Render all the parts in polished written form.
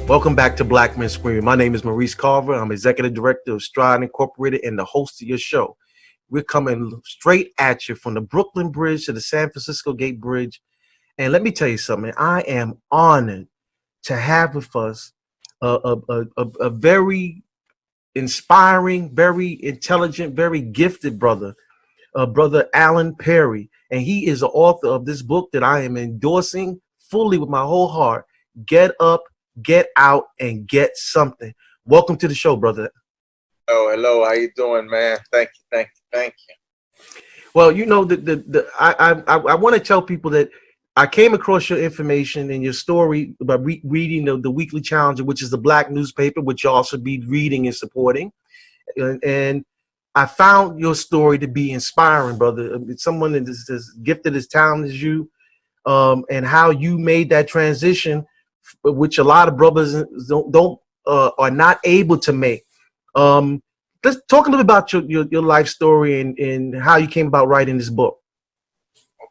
Welcome back to Black Men Screaming. My name is Maurice Carver. I'm Executive Director of Stride Incorporated and the host of your show. We're coming straight at you from the Brooklyn Bridge to the San Francisco Gate Bridge. And let me tell you something. I am honored to have with us a very inspiring, very intelligent, very gifted brother, Brother Alan Perry. And he is the author of this book that I am endorsing fully with my whole heart. Get Up, Get Out, and Get Something. Welcome to the show, brother. Oh, hello. How you doing, man? Thank you. Well, you know, I want to tell people that I came across your information and your story by reading the Weekly Challenger, which is the Black newspaper, which you also be reading and supporting. And I found your story to be inspiring, brother. It's someone that is as gifted, as talented as you, and how you made that transition, which a lot of brothers don't are not able to make. Let's talk a little about your life story and how you came about writing this book.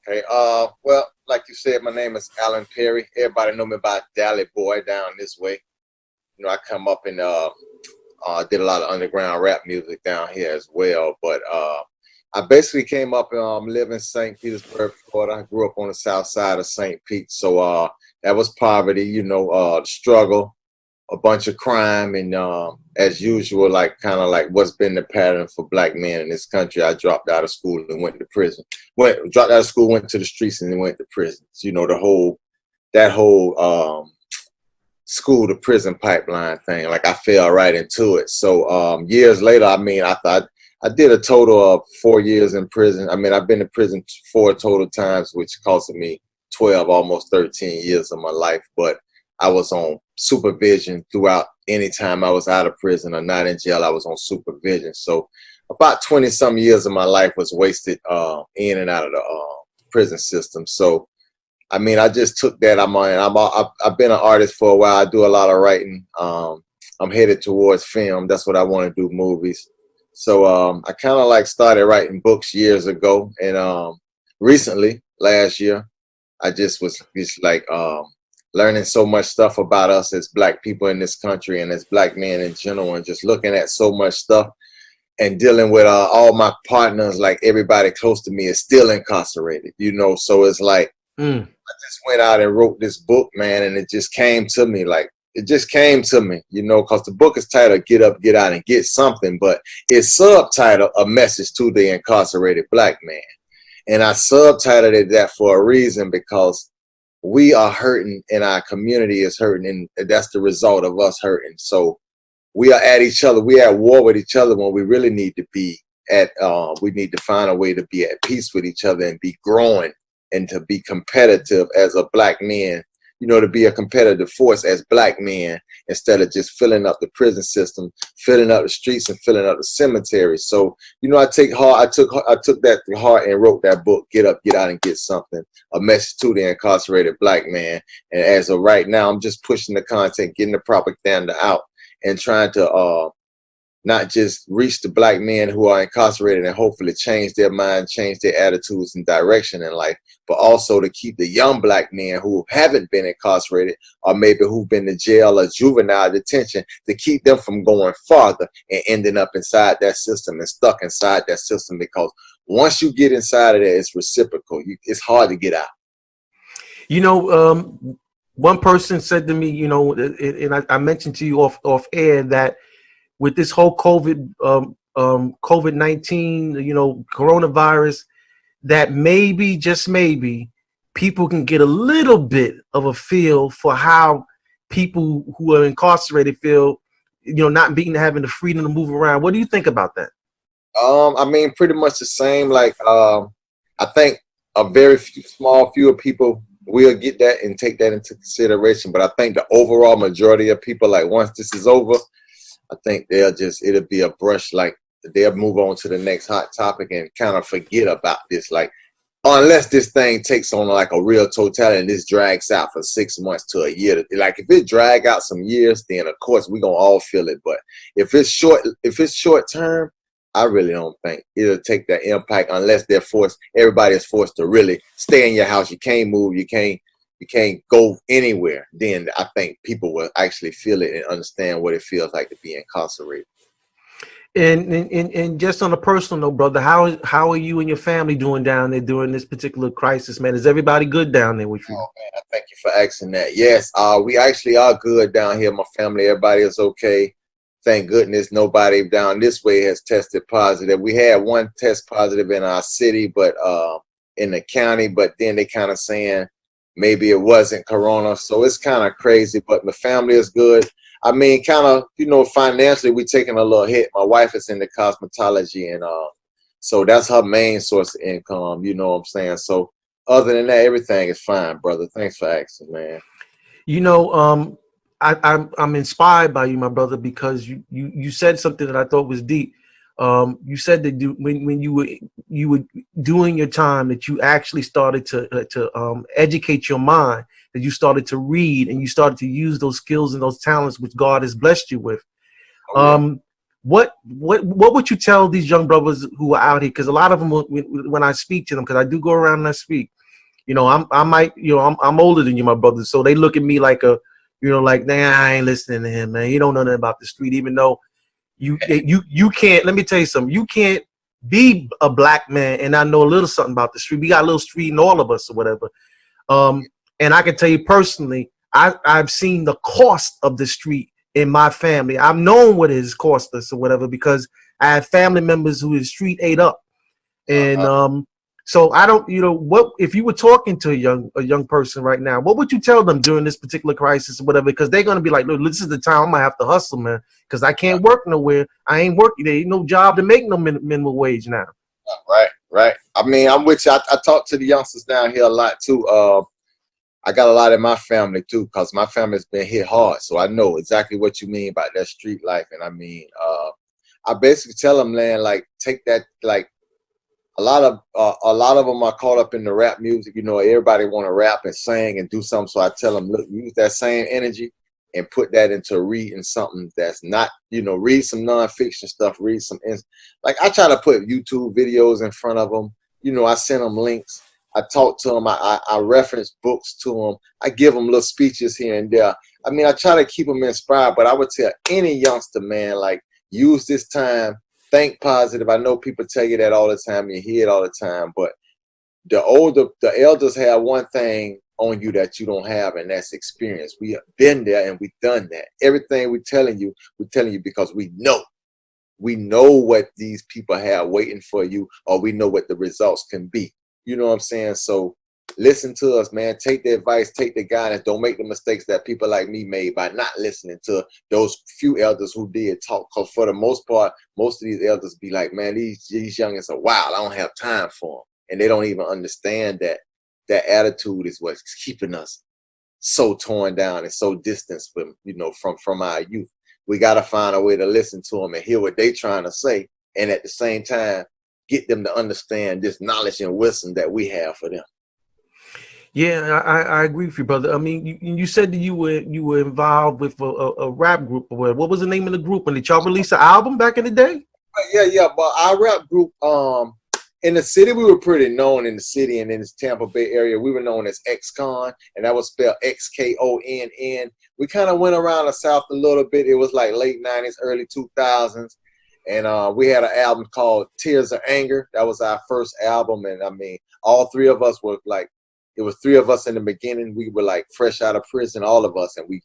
Okay. Well, like you said, my name is Alan Perry. Everybody know me by DallyBoy down this way. You know, I come up and did a lot of underground rap music down here as well. But I basically came up and live in St. Petersburg, Florida. I grew up on the south side of St. Pete. So that was poverty, you know, the struggle, a bunch of crime, and as usual, like kind of like what's been the pattern for black men in this country. I dropped out of dropped out of school, went to the streets, and then went to prisons. You know, that whole school to prison pipeline thing. Like I fell right into it. So years later, I mean, I did a total of 4 years in prison. I mean, I've been in prison 4 total times, which costed me 12, almost 13 years of my life. But I was on supervision throughout any time I was out of prison or not in jail. I was on supervision. So about 20 some years of my life was wasted in and out of the prison system. So, I mean, I just took that. I've been an artist for a while. I do a lot of writing. I'm headed towards film. That's what I want to do, movies. So I kind of like started writing books years ago. And recently, last year, I just was like learning so much stuff about us as black people in this country and as black men in general, and just looking at so much stuff and dealing with all my partners. Like everybody close to me is still incarcerated, you know? So it's like, I just went out and wrote this book, man. And it just came to me, you know, because the book is titled Get Up, Get Out, and Get Something, but it's subtitled A Message to the Incarcerated Black Man. And I subtitled it that for a reason, because we are hurting and our community is hurting, and that's the result of us hurting. So we are at each other. We are at war with each other when we really need to be we need to find a way to be at peace with each other and be growing and to be competitive as a black man, you know, to be a competitive force as black men instead of just filling up the prison system, filling up the streets, and filling up the cemeteries. So, you know, I took that to heart and wrote that book, Get Up, Get Out, and Get Something, a message to the incarcerated black man. And as of right now, I'm just pushing the content, getting the propaganda out, and trying to not just reach the black men who are incarcerated and hopefully change their mind, change their attitudes and direction in life, but also to keep the young black men who haven't been incarcerated or maybe who've been to jail or juvenile detention, to keep them from going farther and ending up inside that system and stuck inside that system. Because once you get inside of it, it's reciprocal. It's hard to get out. You know, one person said to me, you know, and I mentioned to you off air that with this whole COVID-19, you know, coronavirus, that maybe, just maybe, people can get a little bit of a feel for how people who are incarcerated feel, you know, not having the freedom to move around. What do you think about that? I mean, pretty much the same. Like, I think a very fewer people will get that and take that into consideration. But I think the overall majority of people, like, once this is over, I think it'll be a brush, like they'll move on to the next hot topic and kind of forget about this. Like, unless this thing takes on like a real totality and this drags out for 6 months to a year. Like, if it drag out some years, then of course we're gonna all feel it. But if it's short term, I really don't think it'll take that impact unless everybody is forced to really stay in your house. You can't move, you can't you can't go anywhere, then I think people will actually feel it and understand what it feels like to be incarcerated. And just on a personal note, brother, how are you and your family doing down there during this particular crisis, man? Is everybody good down there with you? Oh man, I thank you for asking that. Yes, we actually are good down here. My family, everybody is okay. Thank goodness nobody down this way has tested positive. We had one test positive in our city, but in the county, but then they kind of saying maybe it wasn't corona. So it's kind of crazy, but my family is good. I mean, kind of, financially, we're taking a little hit. My wife is into cosmetology, and so that's her main source of income. You know what I'm saying? So other than that, everything is fine, brother. Thanks for asking, man. You know, I'm inspired by you, my brother, because you said something that I thought was deep. You said that when you were doing your time, that you actually started to educate your mind, that you started to read and you started to use those skills and those talents which God has blessed you with. Oh, yeah. What would you tell these young brothers who are out here? Because a lot of them, when I speak to them, because I do go around and I speak, I'm older than you, my brother. So they look at me like like, nah, I ain't listening to him, man. You don't know nothing about the street, even though you can't. Let me tell you something. You can't be a black man and I know a little something about the street. We got a little street in all of us or whatever. And I can tell you personally, I've seen the cost of the street in my family. I've known what it has cost us or whatever because I have family members who the street ate up. And so I don't, what if you were talking to a young person right now, what would you tell them during this particular crisis or whatever? Because they're gonna be like, look, this is the time I'm gonna have to hustle, man, because I can't work nowhere. I ain't working. There ain't no job to make no minimum wage now. Right. I mean, I'm with you. I talk to the youngsters down here a lot too. I got a lot in my family too, because my family's been hit hard. So I know exactly what you mean about that street life. And I mean, I basically tell them, man, like, take that, like, a lot of them are caught up in the rap music. Everybody want to rap and sing and do something. So I tell them, look, use that same energy and put that into reading something that's not, read some nonfiction stuff, read some, like I try to put YouTube videos in front of them. I send them links. I talk to them. I reference books to them. I give them little speeches here and there. I mean, I try to keep them inspired, but I would tell any youngster, man, like, use this time. Think positive. I know people tell you that all the time. You hear it all the time. But the elders have one thing on you that you don't have, and that's experience. We have been there and we've done that. Everything we're telling you because we know. We know what these people have waiting for you, or we know what the results can be. You know what I'm saying? So listen to us, man. Take the advice, take the guidance. Don't make the mistakes that people like me made by not listening to those few elders who did talk. Because for the most part, most of these elders be like, man, these youngins are wild. I don't have time for them. And they don't even understand that that attitude is what's keeping us so torn down and so distant from our youth. We got to find a way to listen to them and hear what they trying to say. And at the same time, get them to understand this knowledge and wisdom that we have for them. Yeah, I agree with you, brother. I mean, you said that you were involved with a rap group. What was the name of the group? And did y'all release an album back in the day? Yeah. But our rap group, in the city, we were pretty known in the city and in this Tampa Bay area. We were known as X-Con, and that was spelled XKONN. We kind of went around the South a little bit. It was like late 90s, early 2000s. And we had an album called Tears of Anger. That was our first album. And I mean, all three of us were like, it was three of us in the beginning. We were like fresh out of prison, all of us. And we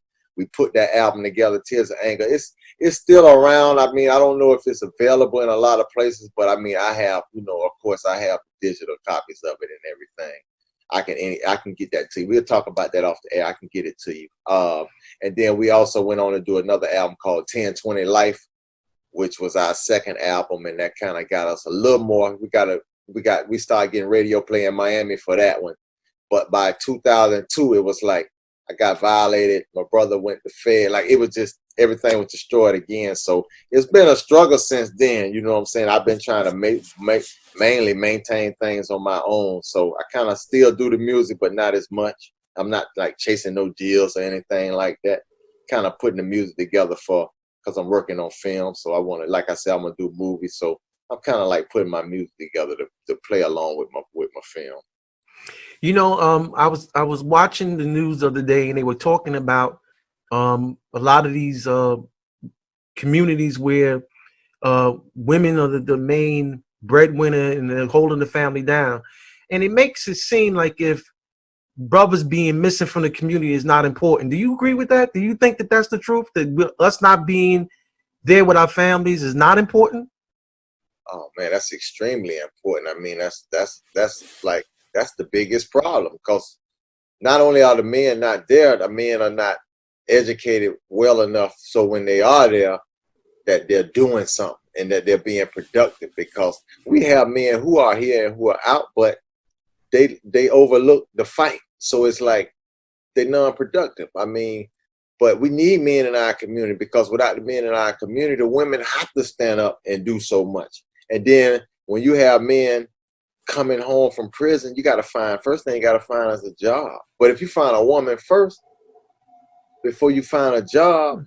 put that album together, Tears of Anger. It's still around. I mean, I don't know if it's available in a lot of places, but I mean, I have, of course, I have digital copies of it and everything. I can get that to you. We'll talk about that off the air. I can get it to you. And then we also went on to do another album called 1020 Life, which was our second album, and that kind of got us a little more. We started getting radio play in Miami for that one. But by 2002, it was like I got violated. My brother went to Fed. Like, it was just, everything was destroyed again. So it's been a struggle since then. You know what I'm saying? I've been trying to mainly maintain things on my own. So I kind of still do the music, but not as much. I'm not like chasing no deals or anything like that. Kind of putting the music together because I'm working on film. So I want to, like I said, I'm going to do movies. So I'm kind of like putting my music together to play along with my film. I was watching the news the other day, and they were talking about a lot of these communities where women are the main breadwinner and they're holding the family down, and it makes it seem like if brothers being missing from the community is not important. Do you agree with that? Do you think that that's the truth? That us not being there with our families is not important? Oh man, that's extremely important. I mean, that's like that's the biggest problem because not only are the men not there, the men are not educated well enough so when they are there that they're doing something and that they're being productive because we have men who are here and who are out, but they overlook the fight. So it's like they're non-productive. I mean, but we need men in our community because without the men in our community, the women have to stand up and do so much. And then when you have men coming home from prison, you got to find, first thing you got to find is a job. But if you find a woman first, before you find a job,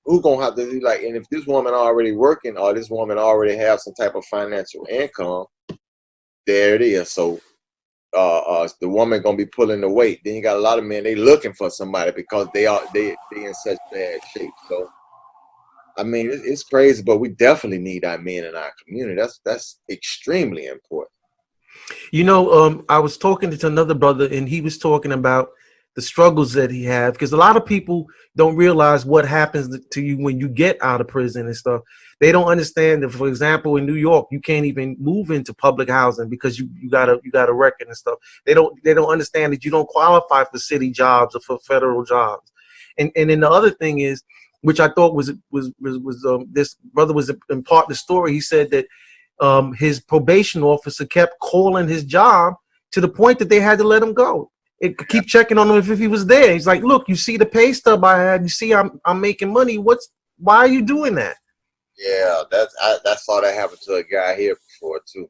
who's going to have to do like, and if this woman already working or this woman already have some type of financial income, there it is. So the woman gonna be pulling the weight. Then you got a lot of men, they looking for somebody because they in such bad shape. So I mean, it's crazy, but we definitely need our men in our community. That's extremely important. I was talking to another brother, and he was talking about the struggles that he had because a lot of people don't realize what happens to you when you get out of prison and stuff. They don't understand that, for example, in New York, you can't even move into public housing because you got a record and stuff. They don't understand that you don't qualify for city jobs or for federal jobs. And then the other thing is, which I thought was this brother was in part the story. He said that his probation officer kept calling his job to the point that they had to let him go. It keep checking on him if he was there. He's like, "Look, you see the pay stub I had. You see, I'm making money. Why are you doing that?" Yeah, I saw that happen to a guy here before too.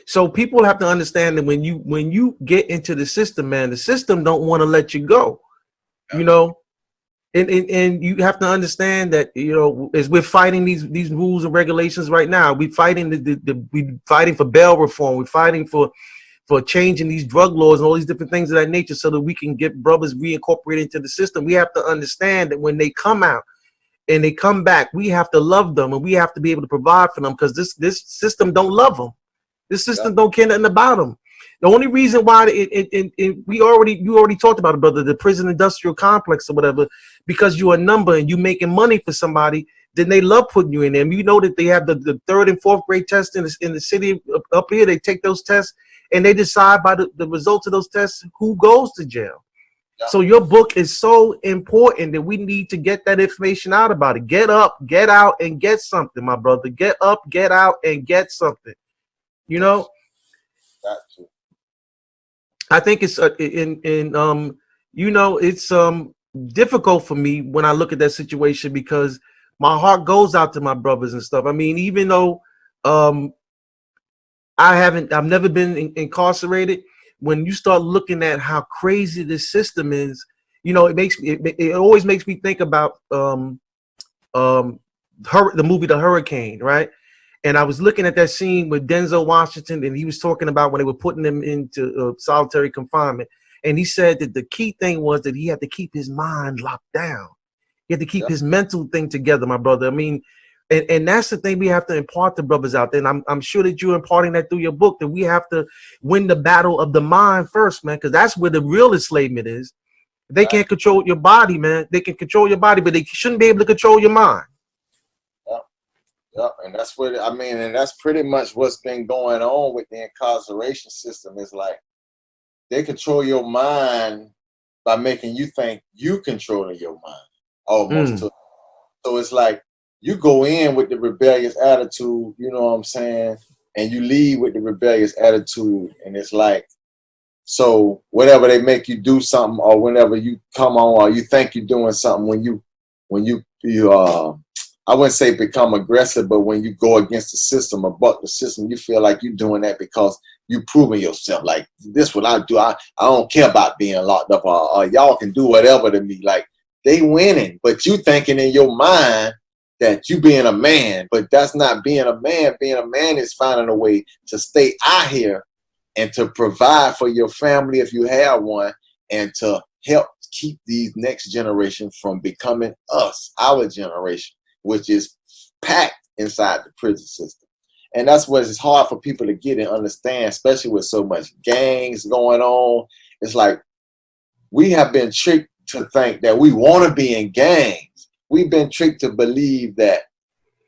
So people have to understand that when you get into the system, man, the system don't want to let you go. You know, and you have to understand that as we're fighting these rules and regulations right now, we're fighting we fighting for bail reform, we're fighting for changing these drug laws and all these different things of that nature so that we can get brothers reincorporated into the system. We have to understand that when they come out and they come back, we have to love them and we have to be able to provide for them because this system don't love them. This system don't care nothing about them. The only reason why you already talked about it, brother, the prison industrial complex or whatever, because you're a number and you making money for somebody, then they love putting you in there. You know that they have the third and fourth grade test in the city up here. They take those tests and they decide by the results of those tests who goes to jail. Yeah. So your book is so important that we need to get that information out about it. Get up, get out, and get something, my brother. Get up, get out, and get something. I think it's it's difficult for me when I look at that situation because my heart goes out to my brothers and stuff. I mean, even though I've never been incarcerated. When you start looking at how crazy this system is, it always makes me think about the movie The Hurricane, right? And I was looking at that scene with Denzel Washington, and he was talking about when they were putting him into solitary confinement. And he said that the key thing was that he had to keep his mind locked down. He had to keep his mental thing together, my brother. I mean, and that's the thing we have to impart to brothers out there. And I'm sure that you're imparting that through your book, that we have to win the battle of the mind first, man, because that's where the real enslavement is. They can't control your body, man. They can control your body, but they shouldn't be able to control your mind. Yeah, and that's what I mean, and that's pretty much what's been going on with the incarceration system. Is like they control your mind by making you think you controlling your mind almost. So it's like you go in with the rebellious attitude, you know what I'm saying, and you leave with the rebellious attitude, and it's like, so whenever they make you do something, or whenever you come on, or you think you're doing something, when you I wouldn't say become aggressive, but when you go against the system or buck the system, you feel like you're doing that because you proving yourself. Like, this what I do. I don't care about being locked up, or y'all can do whatever to me. Like, they winning, but you thinking in your mind that you being a man, but that's not being a man. Being a man is finding a way to stay out here and to provide for your family if you have one, and to help keep these next generation from becoming us, our generation, which is packed inside the prison system. And that's what it's hard for people to get and understand, especially with so much gangs going on. It's like we have been tricked to think that we want to be in gangs. We've been tricked to believe that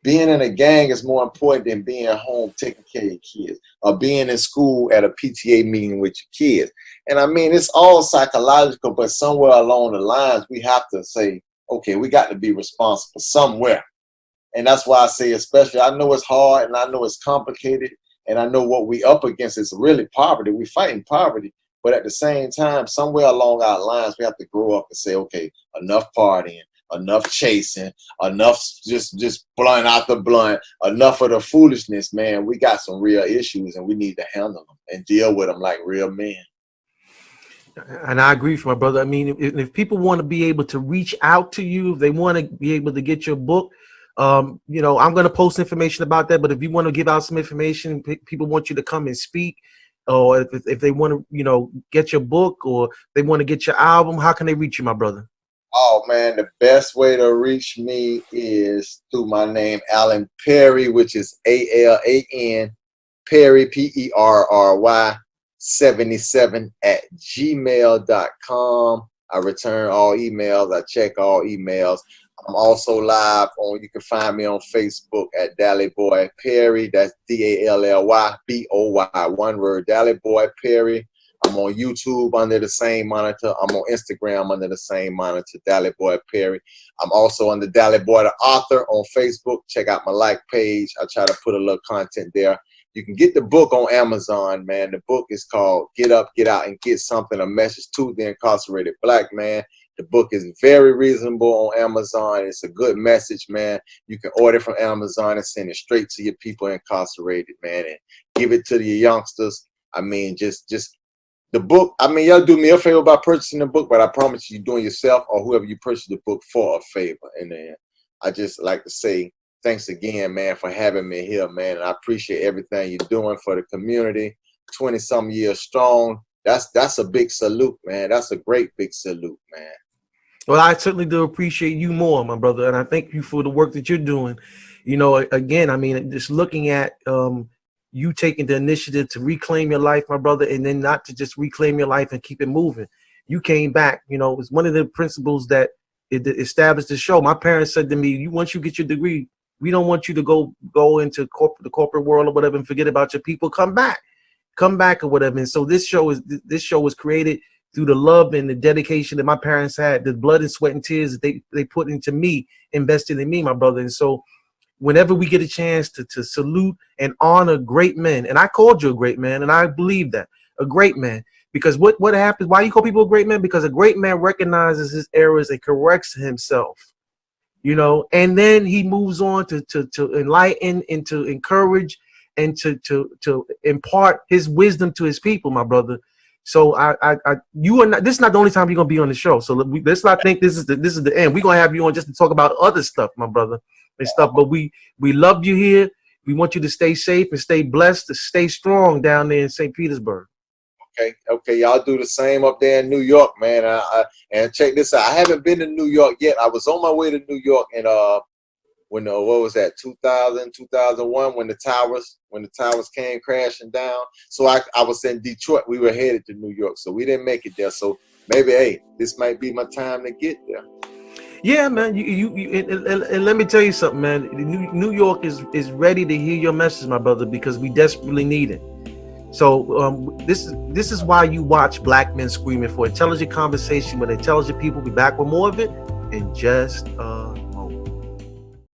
being in a gang is more important than being at home taking care of your kids, or being in school at a PTA meeting with your kids. And I mean, it's all psychological, but somewhere along the lines, we have to say, okay, we got to be responsible somewhere. And that's why I say, especially, I know it's hard and I know it's complicated, and I know what we up against is really poverty. We fighting poverty, but at the same time, somewhere along our lines, we have to grow up and say, okay, enough partying, enough chasing, enough just blowing out the blunt, enough of the foolishness, man. We got some real issues and we need to handle them and deal with them like real men. And I agree with my brother. I mean, if people want to be able to reach out to you, if they want to be able to get your book, you know, I'm going to post information about that. But if you want to give out some information, people want you to come and speak, or if they want to, you know, get your book, or they want to get your album, how can they reach you, my brother? Oh man, the best way to reach me is through my name, Alan Perry, which is ALAN Perry, PERRY 77 at gmail.com. I return all emails. I check all emails. I'm also live on, you can find me on Facebook at DallyBoy Perry. That's DALLYBOY, one word, DallyBoy Perry. I'm on YouTube under the same monitor. I'm on Instagram under the same monitor, DallyBoy Perry. I'm also on the DallyBoy the author on Facebook. Check out my like page. I try to put a little content there. You can get the book on Amazon, man. The book is called Get Up, Get Out, and Get Something, a message to the incarcerated black man. The book is very reasonable on Amazon. It's a good message, man. You can order from Amazon and send it straight to your people incarcerated, man, and give it to the youngsters. I mean, just the book. I mean, y'all do me a favor by purchasing the book, but I promise you, doing yourself or whoever you purchase the book for a favor. And then I just like to say thanks again, man, for having me here, man. And I appreciate everything you're doing for the community. 20-some years strong. That's a big salute, man. That's a great big salute, man. Well, I certainly do appreciate you more, my brother, and I thank you for the work that you're doing. You know, again, I mean, just looking at you taking the initiative to reclaim your life, my brother, and then not to just reclaim your life and keep it moving. You came back. You know, it was one of the principles that it established the show. My parents said to me, once you get your degree, we don't want you to go into the corporate world or whatever and forget about your people. Come back or whatever. And so this show was created through the love and the dedication that my parents had, the blood and sweat and tears that they put into me, invested in me, my brother. And so whenever we get a chance to salute and honor great men, and I called you a great man, and I believe that, a great man, because what happens, why you call people a great man? Because a great man recognizes his errors and corrects himself, you know, and then he moves on to enlighten and to encourage and to impart his wisdom to his people, my brother. So you are not. This is not the only time you're gonna be on the show. So let's not think this is the end. We're gonna have you on just to talk about other stuff, my brother, and stuff. But we love you here. We want you to stay safe and stay blessed, to stay strong down there in St. Petersburg. Okay, y'all do the same up there in New York, man. And check this out. I haven't been to New York yet. I was on my way to New York in when what was that, 2001, when the towers came crashing down. So I was in Detroit. We were headed to New York, so we didn't make it there. So maybe, hey, this might be my time to get there. Yeah, man. And let me tell you something, man. New York is ready to hear your message, my brother, because we desperately need it. So this is why you watch Black Men Screaming, for intelligent conversation with intelligent people. Be back with more of it in just